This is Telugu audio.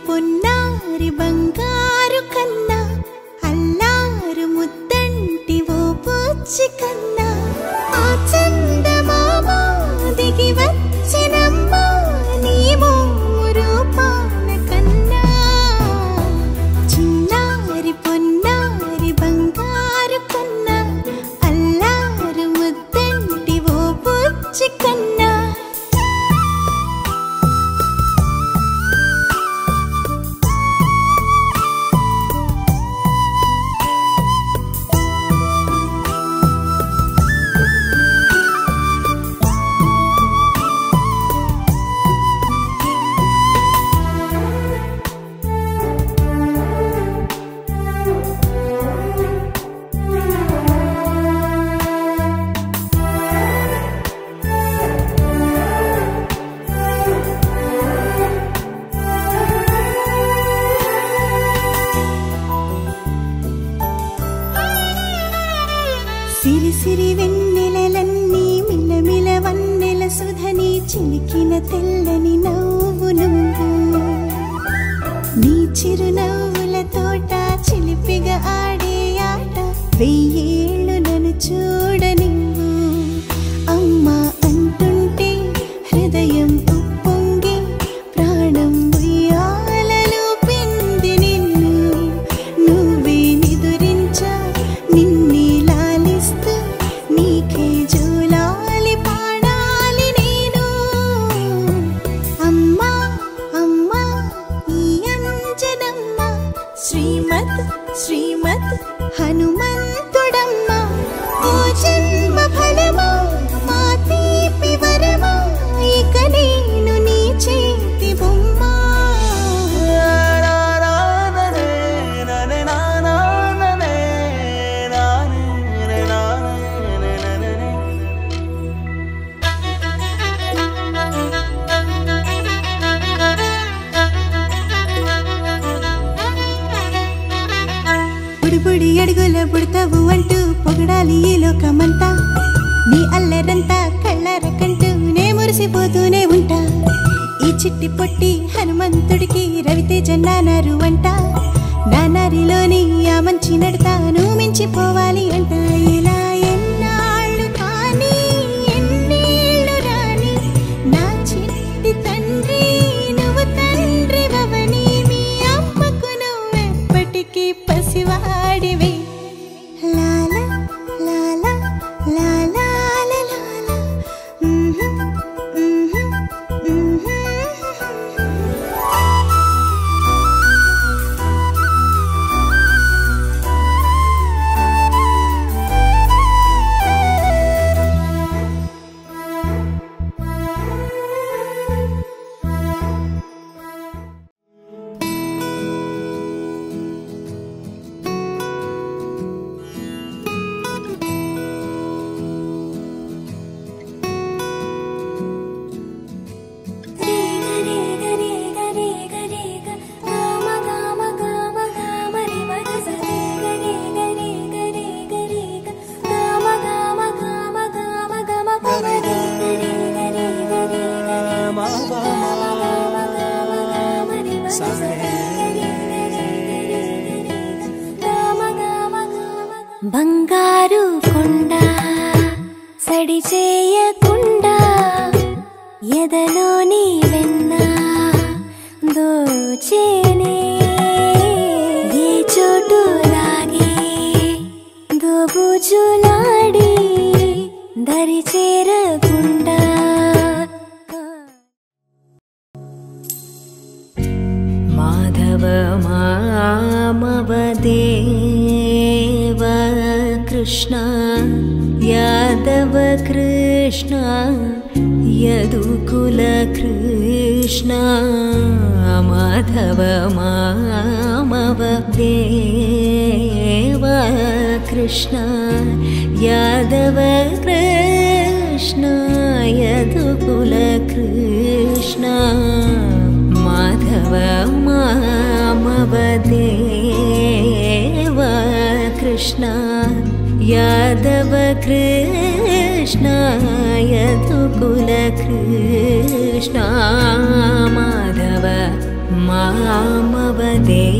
పొన్నారి బంగారు కన్నా అల్లారు ముద్దంటి ఓ పూచి కన్నా ఆ చందమామ దిగి వచ్చినమ్మా నీ రూపాన కన్నా చిన్నారి పొన్నారి బంగారు కన్నా అల్లారు ముద్దంటి ఓ పూచి కన్నా సిరి సిరి వెన్నెలలన్నీ మిలమిల వన్నెల సుధని చిలికిన తెల్లని నవ్వు నువ్వు నీ చిరునవ్వుల తోట చిలిపిగా ఆడే ఆట వెయ్యేళ్ళు నన్ను చూడ నువ్వు అమ్మా అంటుంటే హృదయం ఉప్పొంగి ప్రాణం ఉయ్యాలలో పిండి నిన్ను నువ్వే నిదురించా నిన్నే నీకే జూలాలి పాడాలి నేను అమ్మా అమ్మా ఈ అంజనమ్మ శ్రీమత్ శ్రీమత్ హనుమంతుడమ్మ ఓ జన్మ ఫలమా మా తీపి వరమా ఇక నేను నీ చేతి బొమ్మ బుడి అడుగుల బుడతావు అంటూ పొగడాలి ఈ లోకమంతా నీ అల్లరంతా కళ్ళరకంటూ నే మురిసిపోతూనే ఉంటా ఈ చిట్టి పొట్టి హనుమంతుడికి రవితేజ నానారు అంట నానారిలోని ఆ మంచి నడతాను మించిపోవాలి అంట ఇలా ఎన్నాళ్ళు కానీ ఎన్నేళ్ళు రాని నా చిట్టి తండ్రి నువ్వు తండ్రి వవని మీ అమ్మకు నువ్వెప్పటికీ పసివాడివి లాలా లాలా లాలా లాలా బంగారు కొండ సడి చేయకుండా ఎదలోని వెన్న దోచేనే ఏ చోటు లాగే దోబుజులాడి దరి చేరకుండా మాధవ మామవ దేవ కృష్ణ యాదవ కృష్ణ యదుకుల కృష్ణ మాధవ మామవ దేవ కృష్ణ యాదవ కృష్ణ యదుకుల కృష్ణ మాధవ మామవ దేవ కృష్ణ యాదవ కృష్ణ యదుకుల కృష్ణ మాధవ मामवदेव